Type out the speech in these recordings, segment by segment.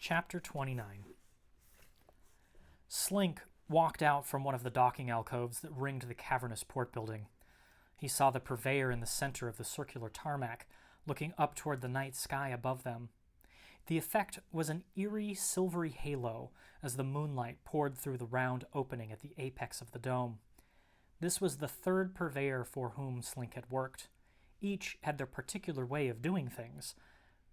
Chapter 29. Slink walked out from one of the docking alcoves that ringed the cavernous port building. He saw the purveyor in the center of the circular tarmac, looking up toward the night sky above them. The effect was an eerie, silvery halo as the moonlight poured through the round opening at the apex of the dome. This was the third purveyor for whom Slink had worked. Each had their particular way of doing things.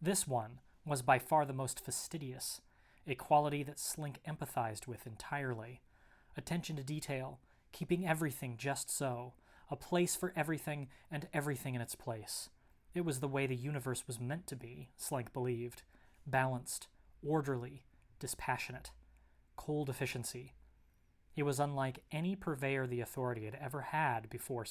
This one was by far the most fastidious, a quality that Slink empathized with entirely. Attention to detail, keeping everything just so, a place for everything and everything in its place. It was the way the universe was meant to be, Slink believed. Balanced, orderly, dispassionate. Cold efficiency. He was unlike any purveyor the Authority had ever had before,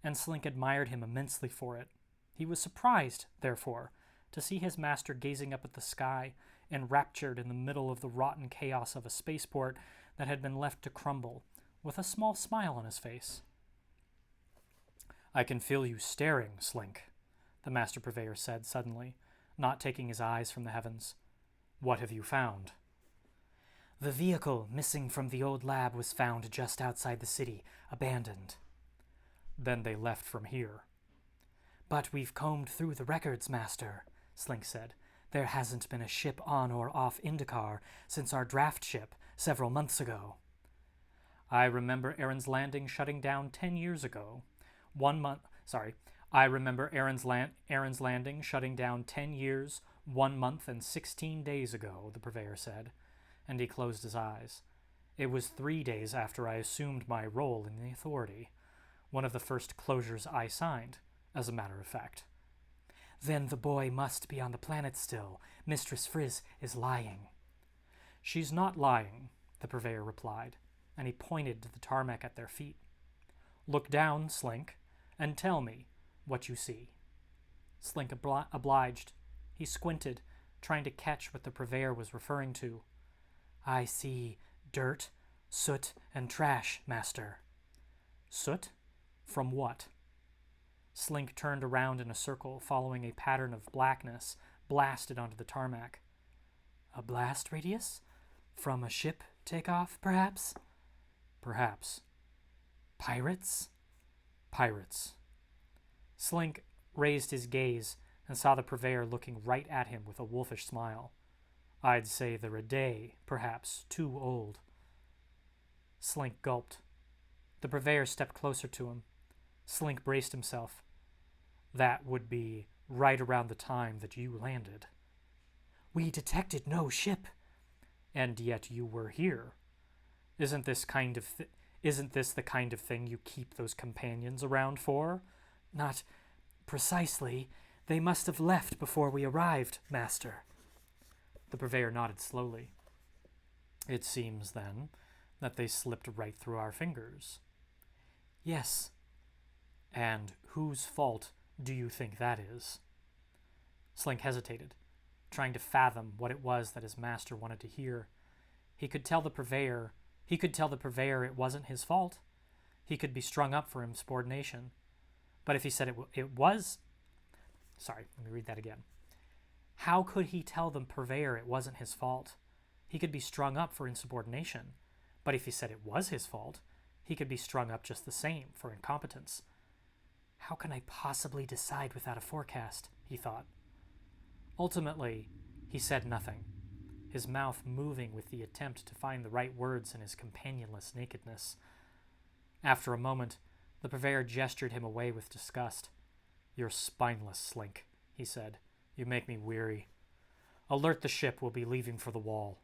and Slink admired him immensely for it. He was surprised, therefore, to see his master gazing up at the sky, enraptured in the middle of the rotten chaos of a spaceport that had been left to crumble, with a small smile on his face. "I can feel you staring, Slink," the master purveyor said suddenly, not taking his eyes from the heavens. "What have you found?" "The vehicle missing from the old lab was found just outside the city, abandoned." "Then they left from here." "But we've combed through the records, Master," Slink said. "There hasn't been a ship on or off Indikar since our draft ship several months ago." "I remember Aaron's Landing shutting down 10 years ago. I remember Aaron's Landing shutting down 10 years, 1 month, and 16 days ago," the purveyor said, and he closed his eyes. "It was 3 days after I assumed my role in the Authority. One of the first closures I signed, as a matter of fact." "Then the boy must be on the planet still. Mistress Frizz is lying." "She's not lying," the purveyor replied, and he pointed to the tarmac at their feet. "Look down, Slink, and tell me what you see." Slink obliged. He squinted, trying to catch what the purveyor was referring to. "I see dirt, soot, and trash, Master." "Soot? From what?" Slink turned around in a circle, following a pattern of blackness blasted onto the tarmac. "A blast radius? From a ship takeoff, perhaps?" "Perhaps." "Pirates?" "Pirates." Slink raised his gaze and saw the purveyor looking right at him with a wolfish smile. "I'd say they're a day, perhaps, too old." Slink gulped. The purveyor stepped closer to him. Slink braced himself. "That would be right around the time that you landed." "We detected no ship." "And yet you were here. Isn't this the kind of thing you keep those companions around for?" "Not precisely. They must have left before we arrived, Master." The purveyor nodded slowly. "It seems, then, that they slipped right through our fingers." "Yes." "And whose fault do you think that is?" Slink hesitated, trying to fathom what it was that his master wanted to hear. He could tell the purveyor it wasn't his fault. He could be strung up for insubordination. But if he said it was... Sorry, let me read that again. How could he tell the purveyor it wasn't his fault? He could be strung up for insubordination. But if he said it was his fault, he could be strung up just the same for incompetence. "How can I possibly decide without a forecast?" he thought. Ultimately, he said nothing, his mouth moving with the attempt to find the right words in his companionless nakedness. After a moment, the purveyor gestured him away with disgust. "You're spineless, Slink," he said. "You make me weary. Alert the ship, we'll be leaving for the Wall."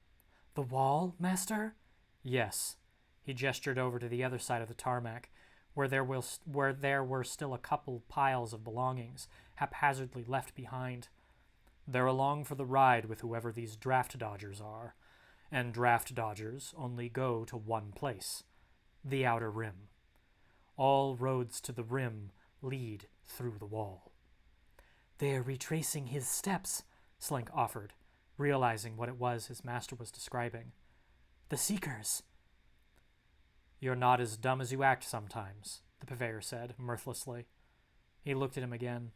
"The Wall, Master?" "Yes." He gestured over to the other side of the tarmac, where there were still a couple piles of belongings, haphazardly left behind. "They're along for the ride with whoever these draft dodgers are, and draft dodgers only go to one place, the Outer Rim. All roads to the Rim lead through the Wall." "They're retracing his steps," Slink offered, realizing what it was his master was describing. "The Seekers." "You're not as dumb as you act sometimes," the purveyor said, mirthlessly. He looked at him again.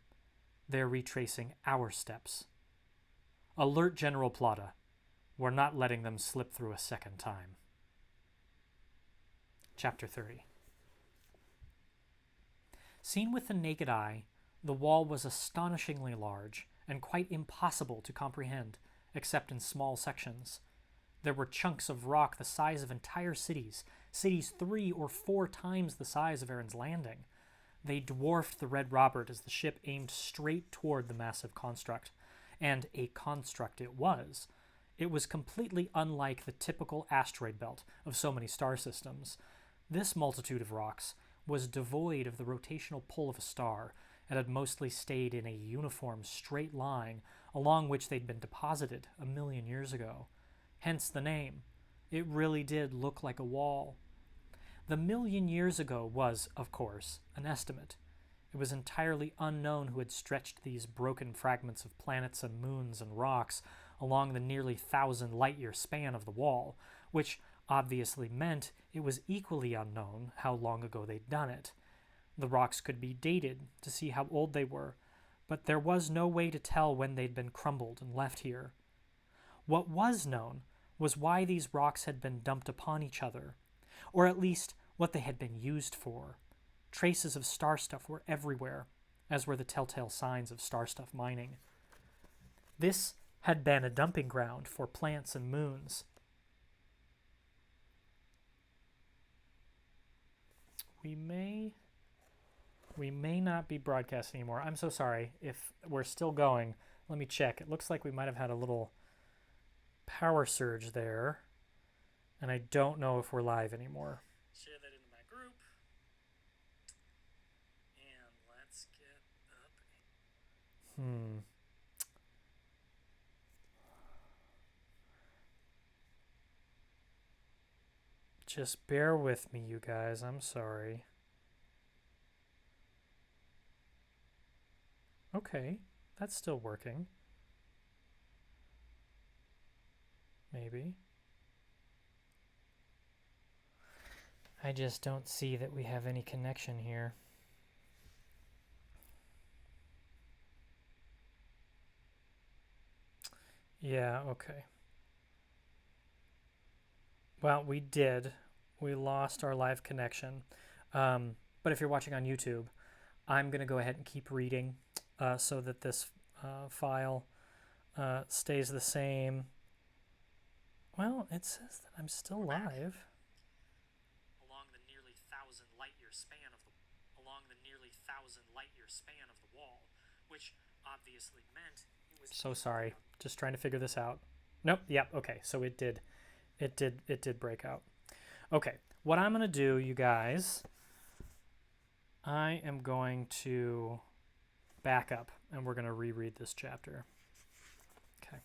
"They're retracing our steps." Alert General Plata. We're not letting them slip through a second time. Chapter 30. Seen with the naked eye, the wall was astonishingly large and quite impossible to comprehend, except in small sections. There were chunks of rock the size of entire cities 3 or 4 times the size of Aaron's Landing. They dwarfed the Red Robert as the ship aimed straight toward the massive construct. And a construct it was. It was completely unlike the typical asteroid belt of so many star systems. This multitude of rocks was devoid of the rotational pull of a star and had mostly stayed in a uniform straight line along which they'd been deposited 1,000,000 years ago. Hence the name. It really did look like a wall. The 1,000,000 years ago was, of course, an estimate. It was entirely unknown who had stretched these broken fragments of planets and moons and rocks along the nearly 1,000 light-year span of the wall, which obviously meant it was equally unknown how long ago they'd done it. The rocks could be dated to see how old they were, but there was no way to tell when they'd been crumbled and left here. What was known was why these rocks had been dumped upon each other, or at least what they had been used for. Traces of starstuff were everywhere, as were the telltale signs of starstuff mining. This had been a dumping ground for plants and moons. We may not be broadcasting anymore. I'm so sorry. If we're still going, let me check. It looks like we might have had a little power surge there, and I don't know if we're live anymore. Share that into my group, and let's get up. Just bear with me, you guys. I'm sorry. Okay, that's still working. Maybe. I just don't see that we have any connection here. Yeah, okay. Well, we did. We lost our live connection. But if you're watching on YouTube, I'm going to go ahead and keep reading so that this file stays the same. Well, it says that I'm still live. Along the nearly 1,000 light-year span of the wall, which obviously meant it was. So sorry. Just trying to figure this out. Nope. Yep. Okay. So it did break out. Okay. What I'm going to do, you guys, I am going to back up and we're going to reread this chapter. Okay.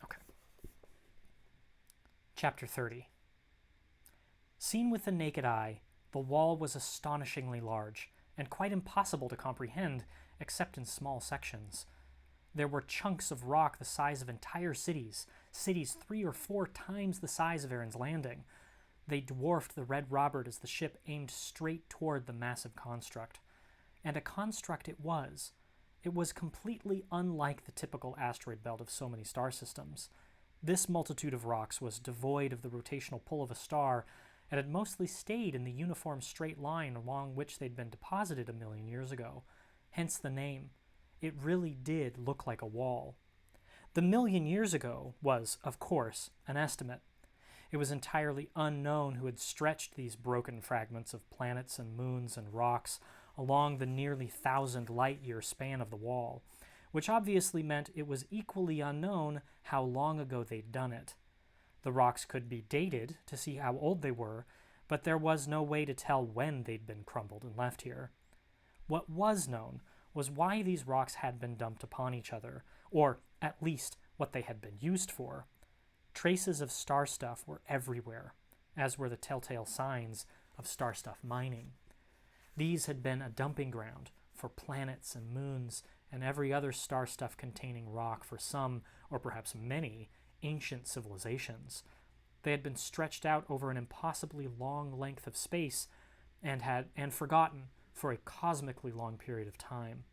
Okay. Chapter 30. Seen with the naked eye, the wall was astonishingly large and quite impossible to comprehend except in small sections. There were chunks of rock the size of entire cities 3 or 4 times the size of Aaron's Landing. They dwarfed the Red Robert as the ship aimed straight toward the massive construct. And a construct it was. It was completely unlike the typical asteroid belt of so many star systems. This multitude of rocks was devoid of the rotational pull of a star and had mostly stayed in the uniform straight line along which they'd been deposited 1,000,000 years ago. Hence the name. It really did look like a wall. The 1,000,000 years ago was, of course, an estimate. It was entirely unknown who had stretched these broken fragments of planets and moons and rocks along the nearly 1,000 light-year span of the wall, which obviously meant it was equally unknown how long ago they'd done it. The rocks could be dated to see how old they were, but there was no way to tell when they'd been crumbled and left here. What was known was why these rocks had been dumped upon each other, or at least what they had been used for. Traces of starstuff were everywhere, as were the telltale signs of starstuff mining. These had been a dumping ground for planets and moons and every other starstuff containing rock for some, or perhaps many, ancient civilizations. They had been stretched out over an impossibly long length of space and forgotten for a cosmically long period of time.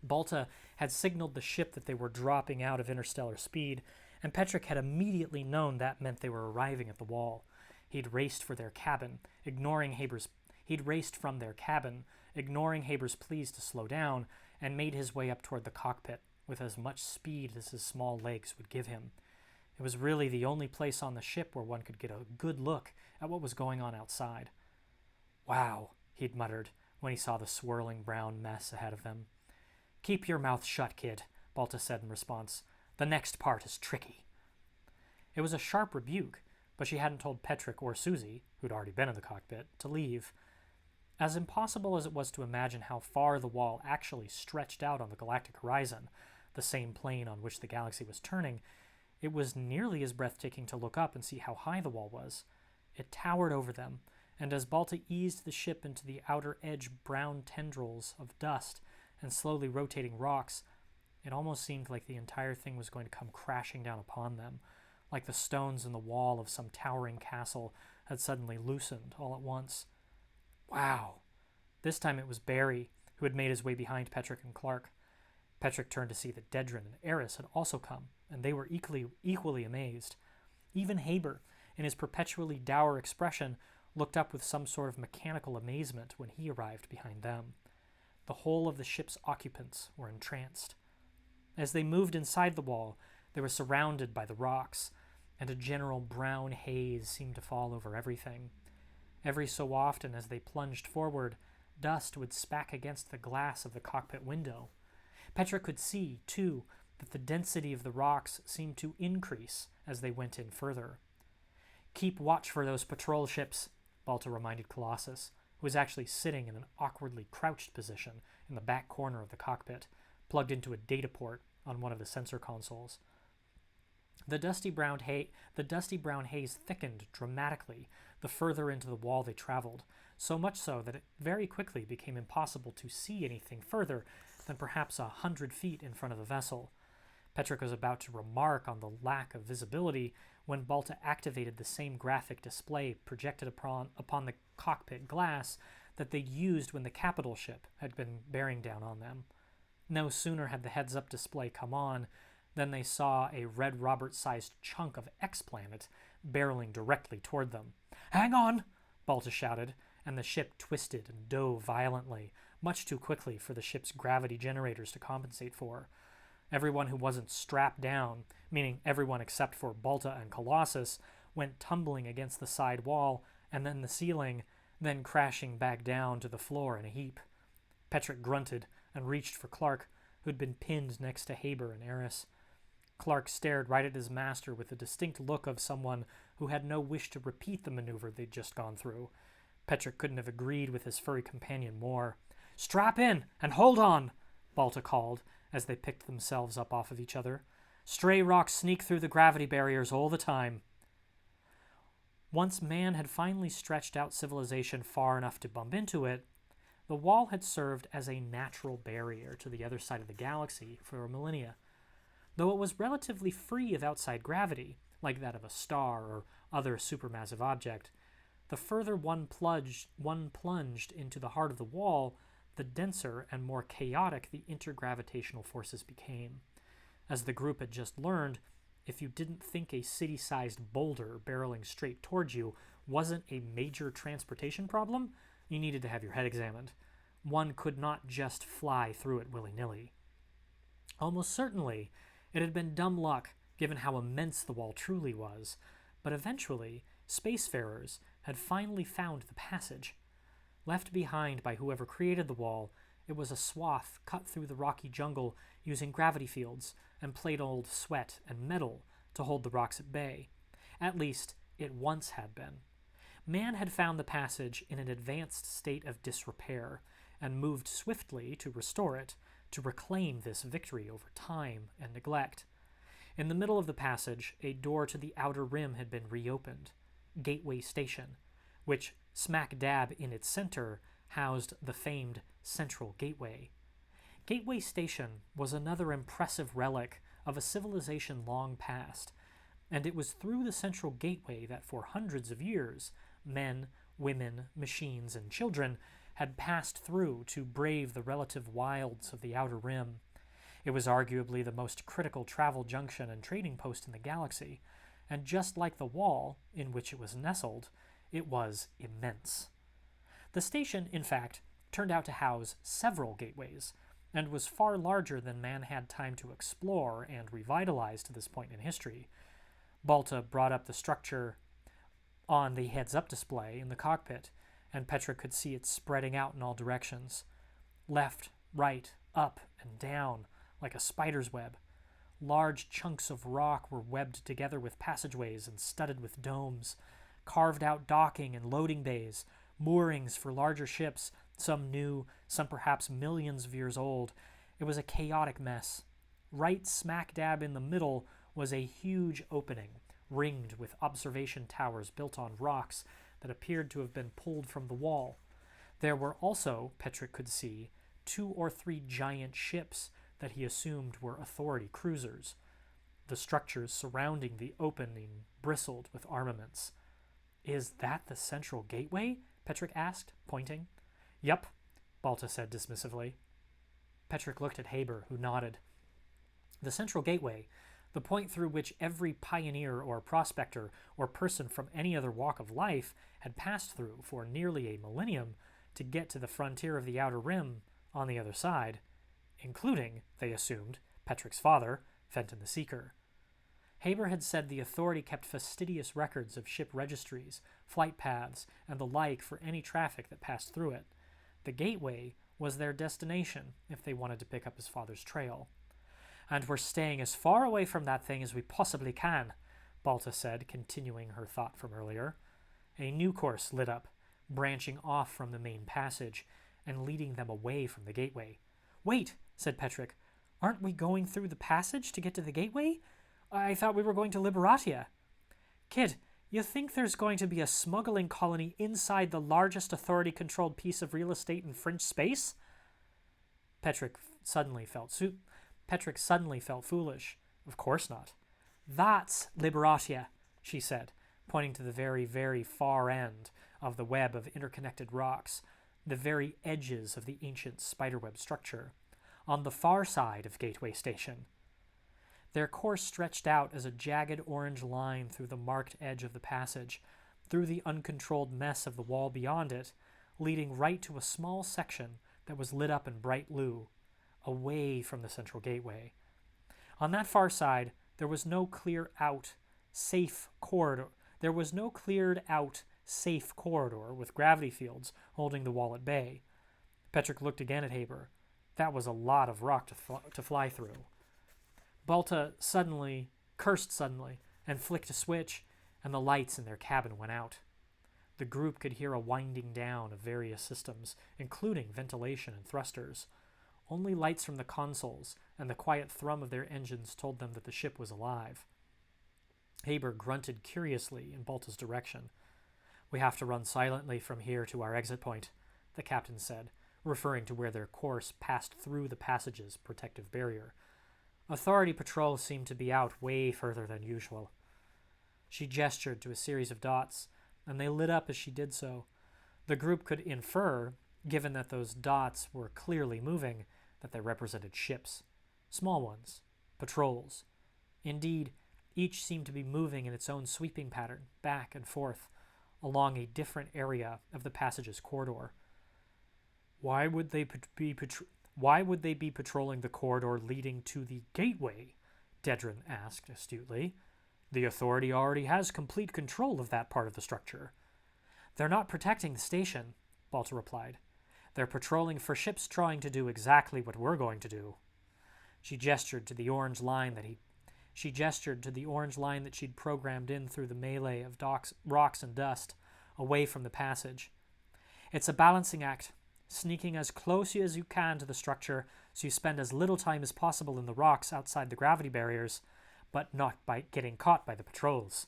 Balta had signaled the ship that they were dropping out of interstellar speed, and Petrick had immediately known that meant they were arriving at the wall. He'd raced from their cabin, ignoring Haber's pleas to slow down, and made his way up toward the cockpit with as much speed as his small legs would give him. It was really the only place on the ship where one could get a good look at what was going on outside. "Wow," he'd muttered when he saw the swirling brown mess ahead of them. "Keep your mouth shut, kid," Balta said in response. "The next part is tricky." It was a sharp rebuke, but she hadn't told Petrick or Susie, who'd already been in the cockpit, to leave. As impossible as it was to imagine how far the wall actually stretched out on the galactic horizon, the same plane on which the galaxy was turning, it was nearly as breathtaking to look up and see how high the wall was. It towered over them, and as Balta eased the ship into the outer edge brown tendrils of dust and slowly rotating rocks, it almost seemed like the entire thing was going to come crashing down upon them, like the stones in the wall of some towering castle had suddenly loosened all at once. "Wow." This time it was Barry, who had made his way behind Petrick and Clark. Petrick turned to see that Dedrin and Eris had also come, and they were equally amazed. Even Haber, in his perpetually dour expression, looked up with some sort of mechanical amazement when he arrived behind them. The whole of the ship's occupants were entranced. As they moved inside the wall, they were surrounded by the rocks, and a general brown haze seemed to fall over everything. Every so often, as they plunged forward, dust would spack against the glass of the cockpit window. Petra could see, too, that the density of the rocks seemed to increase as they went in further. "Keep watch for those patrol ships," Balta reminded Colossus, who was actually sitting in an awkwardly crouched position in the back corner of the cockpit, plugged into a data port on one of the sensor consoles. The dusty brown haze thickened dramatically the further into the wall they traveled, so much so that it very quickly became impossible to see anything further than perhaps 100 feet in front of the vessel. Petrick was about to remark on the lack of visibility when Balta activated the same graphic display projected upon the cockpit glass that they'd used when the capital ship had been bearing down on them. No sooner had the heads-up display come on than they saw a Red Robert-sized chunk of X-Planet barreling directly toward them. "Hang on!" Balta shouted, and the ship twisted and dove violently, much too quickly for the ship's gravity generators to compensate for. Everyone who wasn't strapped down, meaning everyone except for Balta and Colossus, went tumbling against the side wall and then the ceiling, then crashing back down to the floor in a heap. Petrick grunted and reached for Clark, who'd been pinned next to Haber and Eris. Clark stared right at his master with the distinct look of someone who had no wish to repeat the maneuver they'd just gone through. Petrick couldn't have agreed with his furry companion more. "Strap in and hold on," Balta called as they picked themselves up off of each other. "Stray rocks sneak through the gravity barriers all the time." Once man had finally stretched out civilization far enough to bump into it, the wall had served as a natural barrier to the other side of the galaxy for millennia. Though it was relatively free of outside gravity, like that of a star or other supermassive object, the further one plunged into the heart of the wall, the denser and more chaotic the intergravitational forces became. As the group had just learned, if you didn't think a city-sized boulder barreling straight towards you wasn't a major transportation problem, you needed to have your head examined. One could not just fly through it willy-nilly. Almost certainly, it had been dumb luck given how immense the wall truly was, but eventually, spacefarers had finally found the passage. Left behind by whoever created the wall, it was a swath cut through the rocky jungle using gravity fields and plate-old sweat and metal to hold the rocks at bay. At least, it once had been. Man had found the passage in an advanced state of disrepair and moved swiftly to restore it, to reclaim this victory over time and neglect. In the middle of the passage, a door to the outer rim had been reopened, Gateway Station, which smack dab in its center housed the famed Central Gateway. Gateway Station was another impressive relic of a civilization long past, and it was through the Central Gateway that for hundreds of years, men, women, machines, and children had passed through to brave the relative wilds of the Outer Rim. It was arguably the most critical travel junction and trading post in the galaxy, and just like the wall in which it was nestled, it was immense. The station, in fact, turned out to house several gateways, and was far larger than man had time to explore and revitalize to this point in history. Balta brought up the structure on the heads-up display in the cockpit, and Petra could see it spreading out in all directions. Left, right, up, and down, like a spider's web. Large chunks of rock were webbed together with passageways and studded with domes, carved out docking and loading bays, moorings for larger ships, some new, some perhaps millions of years old. It was a chaotic mess. Right smack dab in the middle was a huge opening, ringed with observation towers built on rocks that appeared to have been pulled from the wall. There were also, Petrick could see, 2 or 3 giant ships that he assumed were Authority cruisers. The structures surrounding the opening bristled with armaments. "Is that the central gateway?" Petrick asked, pointing. "Yup," Balta said dismissively. Petrick looked at Haber, who nodded. The central gateway, the point through which every pioneer or prospector or person from any other walk of life had passed through for nearly a millennium to get to the frontier of the Outer Rim on the other side, including, they assumed, Petrick's father, Fenton the Seeker. Haber had said the Authority kept fastidious records of ship registries, flight paths, and the like for any traffic that passed through it. The gateway was their destination if they wanted to pick up his father's trail. "And we're staying as far away from that thing as we possibly can," Balta said, continuing her thought from earlier. A new course lit up, branching off from the main passage and leading them away from the gateway. "Wait," said Petrick. "Aren't we going through the passage to get to the gateway? I thought we were going to Liberatia." "Kid, you think there's going to be a smuggling colony inside the largest Authority-controlled piece of real estate in French space?" Petrick suddenly felt foolish. Of course not. "That's Liberatia," she said, pointing to the very, very far end of the web of interconnected rocks, the very edges of the ancient spiderweb structure, on the far side of Gateway Station. Their course stretched out as a jagged orange line through the marked edge of the passage, through the uncontrolled mess of the wall beyond it, leading right to a small section that was lit up in bright blue, away from the central gateway. On that far side, there was no cleared out, safe corridor with gravity fields holding the wall at bay. Petrick looked again at Haber. That was a lot of rock to fly through. Balta cursed suddenly, and flicked a switch, and the lights in their cabin went out. The group could hear a winding down of various systems, including ventilation and thrusters. Only lights from the consoles and the quiet thrum of their engines told them that the ship was alive. Haber grunted curiously in Balta's direction. "We have to run silently from here to our exit point," the captain said, referring to where their course passed through the passage's protective barrier. "Authority patrols seem to be out way further than usual." She gestured to a series of dots, and they lit up as she did so. The group could infer, given that those dots were clearly moving, that they represented ships. Small ones. Patrols. Indeed, each seemed to be moving in its own sweeping pattern, back and forth, along a different area of the passage's corridor. Why would they be patrolling the corridor leading to the gateway?" Dedrin asked astutely. "The Authority already has complete control of that part of the structure." "They're not protecting the station," Balta replied. "They're patrolling for ships trying to do exactly what we're going to do." She gestured to the orange line that she'd programmed in through the melee of rocks and dust, away from the passage. "It's a balancing act, sneaking as close as you can to the structure so you spend as little time as possible in the rocks outside the gravity barriers, but not by getting caught by the patrols."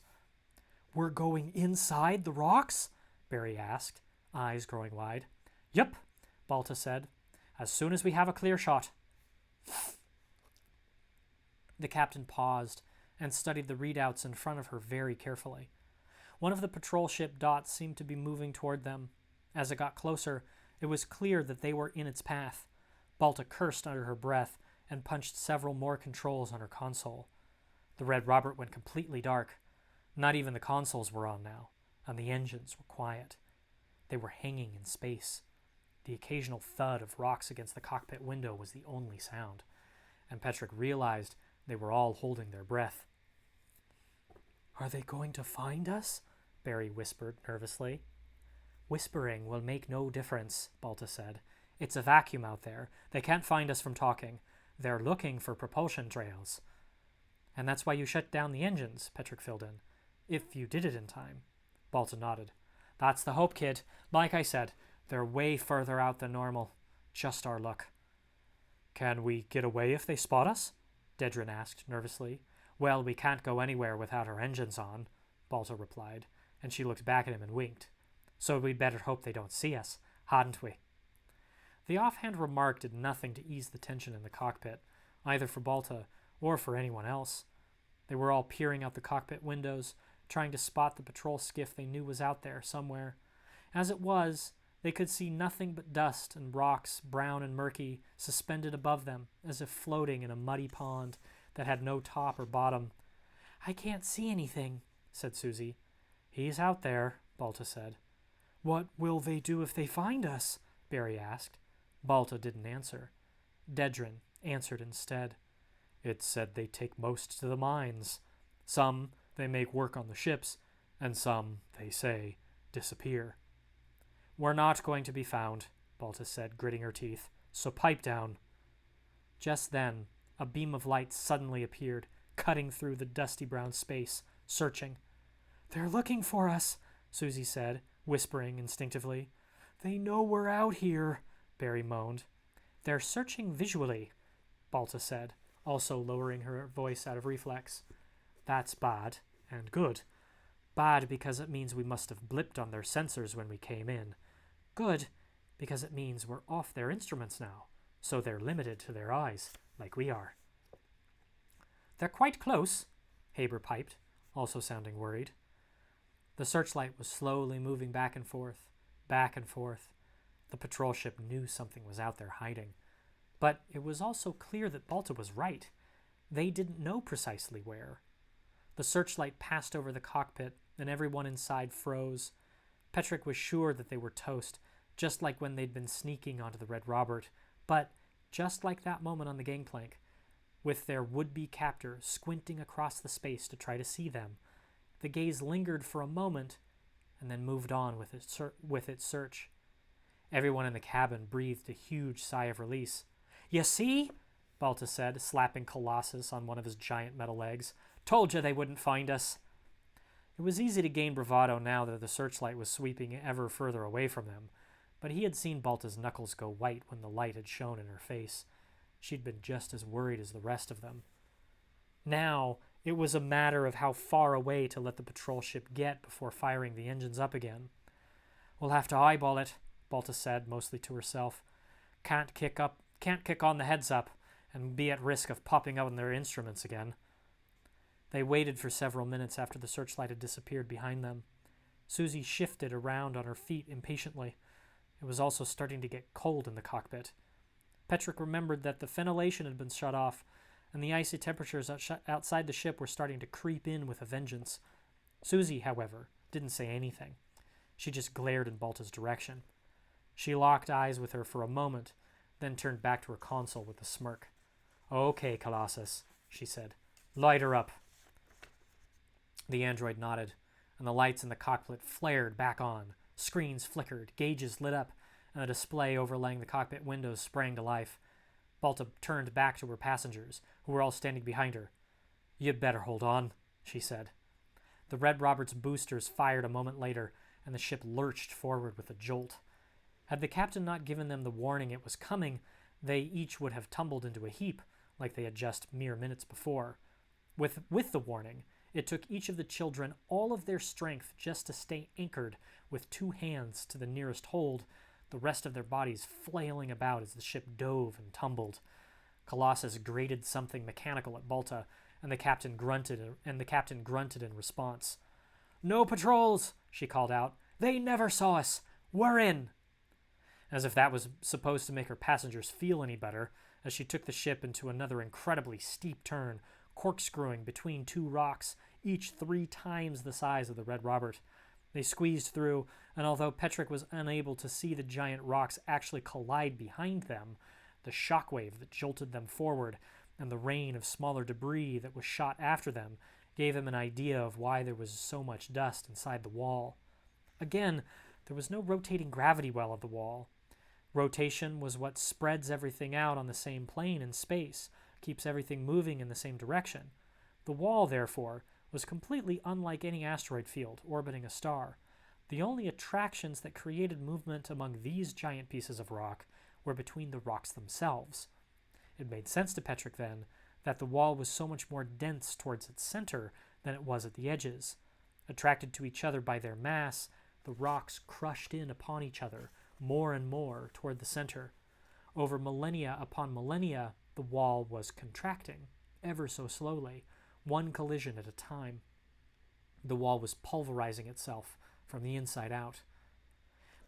"We're going inside the rocks?" Barry asked, eyes growing wide. "Yup," Balta said, "as soon as we have a clear shot." The captain paused and studied the readouts in front of her very carefully. One of the patrol ship dots seemed to be moving toward them. As it got closer, It was clear that they were in its path. Balta cursed under her breath and punched several more controls on her console. The Red Robert went completely dark. Not even the consoles were on now, and the engines were quiet. They were hanging in space. The occasional thud of rocks against the cockpit window was the only sound, and Petrick realized they were all holding their breath. "Are they going to find us?" Barry whispered nervously. "Whispering will make no difference," Balta said. "It's a vacuum out there. They can't find us from talking. They're looking for propulsion trails." "And that's why you shut down the engines," Petrick filled in. "If you did it in time." Balta nodded. "That's the hope, kid. Like I said, they're way further out than normal. Just our luck." "Can we get away if they spot us?" Dedrin asked nervously. "Well, we can't go anywhere without our engines on," Balta replied, and she looked back at him and winked. "So we'd better hope they don't see us, hadn't we?" The offhand remark did nothing to ease the tension in the cockpit, either for Balta or for anyone else. They were all peering out the cockpit windows, trying to spot the patrol skiff they knew was out there somewhere. As it was, they could see nothing but dust and rocks, brown and murky, suspended above them, as if floating in a muddy pond that had no top or bottom. "I can't see anything," said Susie. "He's out there," Balta said. "What will they do if they find us?" Barry asked. Balta didn't answer. Dedrin answered instead. "It said they take most to the mines. Some they make work on the ships, and some, they say, disappear." "We're not going to be found," Balta said, gritting her teeth. "So pipe down." Just then, a beam of light suddenly appeared, cutting through the dusty brown space, searching. "They're looking for us," Susie said, whispering instinctively. "They know we're out here," Barry moaned. "They're searching visually," Balta said, also lowering her voice out of reflex. "That's bad, and good. Bad because it means we must have blipped on their sensors when we came in. Good because it means we're off their instruments now, so they're limited to their eyes, like we are." "They're quite close," Haber piped, also sounding worried. The searchlight was slowly moving back and forth, back and forth. The patrol ship knew something was out there hiding. But it was also clear that Balta was right. They didn't know precisely where. The searchlight passed over the cockpit, and everyone inside froze. Petrick was sure that they were toast, just like when they'd been sneaking onto the Red Robert. But, just like that moment on the gangplank, with their would-be captor squinting across the space to try to see them, the gaze lingered for a moment and then moved on with its search. Everyone in the cabin breathed a huge sigh of release. "You see?" Balta said, slapping Colossus on one of his giant metal legs. "Told you they wouldn't find us." It was easy to gain bravado now that the searchlight was sweeping ever further away from them, but he had seen Balta's knuckles go white when the light had shone in her face. She'd been just as worried as the rest of them. Now, it was a matter of how far away to let the patrol ship get before firing the engines up again. "We'll have to eyeball it," Balta said, mostly to herself. Can't kick on the heads up and be at risk of popping out on their instruments again." They waited for several minutes after the searchlight had disappeared behind them. Susie shifted around on her feet impatiently. It was also starting to get cold in the cockpit. Petrick remembered that the ventilation had been shut off, and the icy temperatures outside the ship were starting to creep in with a vengeance. Susie, however, didn't say anything. She just glared in Balta's direction. She locked eyes with her for a moment, then turned back to her console with a smirk. "Okay, Colossus," she said. "Light her up." The android nodded, and the lights in the cockpit flared back on. Screens flickered, gauges lit up, and the display overlaying the cockpit windows sprang to life. Balta turned back to her passengers, who were all standing behind her. "You'd better hold on," she said. The Red Robert's boosters fired a moment later, and the ship lurched forward with a jolt. Had the captain not given them the warning it was coming, they each would have tumbled into a heap, like they had just mere minutes before. With the warning, it took each of the children all of their strength just to stay anchored with two hands to the nearest hold, the rest of their bodies flailing about as the ship dove and tumbled. Colossus grated something mechanical at Balta, and the captain grunted in response. "No patrols," she called out. "They never saw us. We're in." as if that was supposed to make her passengers feel any better, as she took the ship into another incredibly steep turn, corkscrewing between two rocks, each 3 times the size of the Red Robert. They squeezed through, and although Petrick was unable to see the giant rocks actually collide behind them, the shockwave that jolted them forward and the rain of smaller debris that was shot after them gave him an idea of why there was so much dust inside the wall. Again, there was no rotating gravity well of the wall. Rotation was what spreads everything out on the same plane in space, keeps everything moving in the same direction. The wall, therefore, was completely unlike any asteroid field orbiting a star. The only attractions that created movement among these giant pieces of rock were between the rocks themselves. It made sense to Petrick, then, that the wall was so much more dense towards its center than it was at the edges. Attracted to each other by their mass, the rocks crushed in upon each other more and more toward the center. Over millennia upon millennia, the wall was contracting, ever so slowly, one collision at a time. The wall was pulverizing itself from the inside out.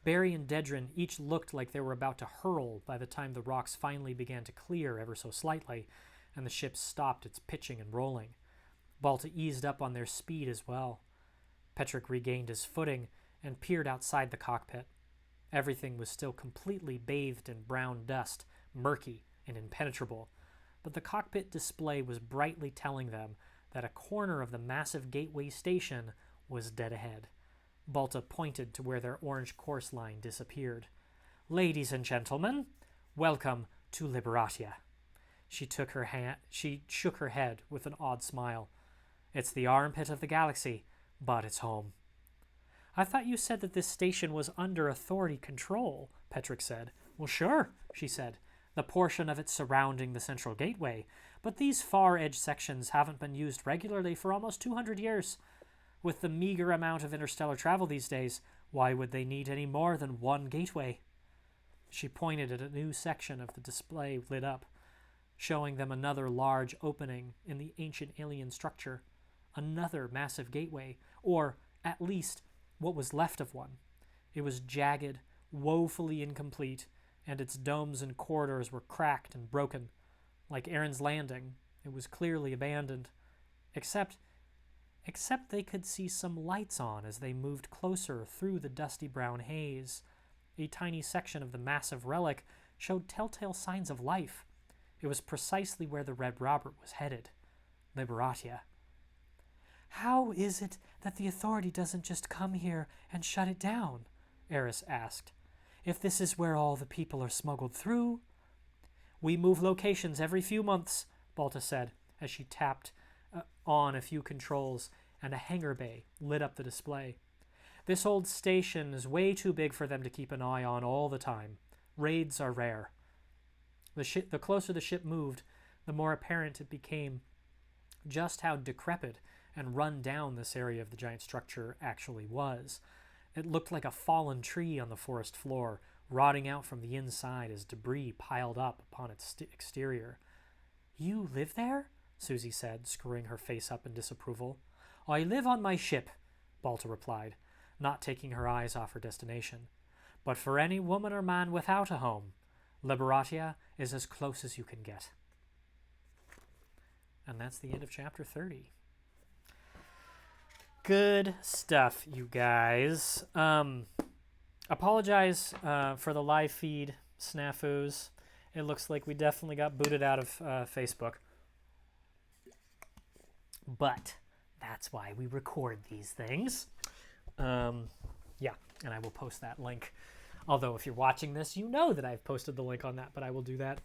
Barry and Dedrin each looked like they were about to hurl by the time the rocks finally began to clear ever so slightly, and the ship stopped its pitching and rolling. Balta eased up on their speed as well. Petrick regained his footing and peered outside the cockpit. Everything was still completely bathed in brown dust, murky and impenetrable, but the cockpit display was brightly telling them that a corner of the massive gateway station was dead ahead. Balta pointed to where their orange course line disappeared. "Ladies and gentlemen, welcome to Liberatia." She shook her head with an odd smile. "It's the armpit of the galaxy, but it's home." "I thought you said that this station was under Authority control," Petrick said. "Well, sure," she said, "the portion of it surrounding the central gateway, but these far-edge sections haven't been used regularly for almost 200 years. With the meager amount of interstellar travel these days, why would they need any more than one gateway?" She pointed at a new section of the display lit up, showing them another large opening in the ancient alien structure, another massive gateway, or, at least, what was left of one. It was jagged, woefully incomplete, and its domes and corridors were cracked and broken. Like Aaron's Landing, it was clearly abandoned, except they could see some lights on as they moved closer through the dusty brown haze. A tiny section of the massive relic showed telltale signs of life. It was precisely where the Red Robert was headed, Liberatia. "How is it that the Authority doesn't just come here and shut it down?" Eris asked. "If this is where all the people are smuggled through." "We move locations every few months," Balta said, as she tapped on a few controls, and a hangar bay lit up the display. "This old station is way too big for them to keep an eye on all the time. Raids are rare." The closer the ship moved, the more apparent it became just how decrepit and run down this area of the giant structure actually was. It looked like a fallen tree on the forest floor, rotting out from the inside as debris piled up upon its exterior. "You live there?" Susie said, screwing her face up in disapproval. "I live on my ship," Balta replied, not taking her eyes off her destination. "But for any woman or man without a home, Liberatia is as close as you can get." And that's the end of chapter 30. Good stuff, you guys. Apologize for the live feed snafus. It looks like we definitely got booted out of Facebook. But that's why we record these things. Yeah, and I will post that link. Although if you're watching this, you know that I've posted the link on that, but I will do that.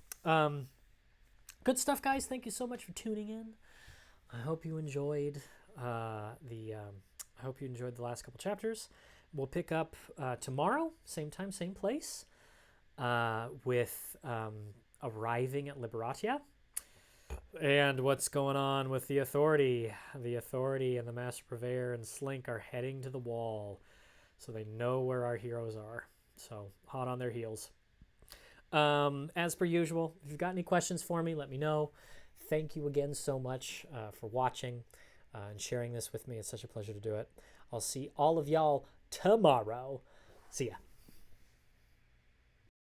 Good stuff, guys. Thank you so much for tuning in. I hope you enjoyed I hope you enjoyed the last couple chapters. We'll pick up tomorrow, same time, same place, with arriving at Liberatia and what's going on with the Authority. The Authority and the Master Purveyor and Slink are heading to the wall, so they know where our heroes are. So hot on their heels. As per usual, if you've got any questions for me, let me know. Thank you again so much for watching and sharing this with me. It's such a pleasure to do it. I'll see all of y'all tomorrow. See ya.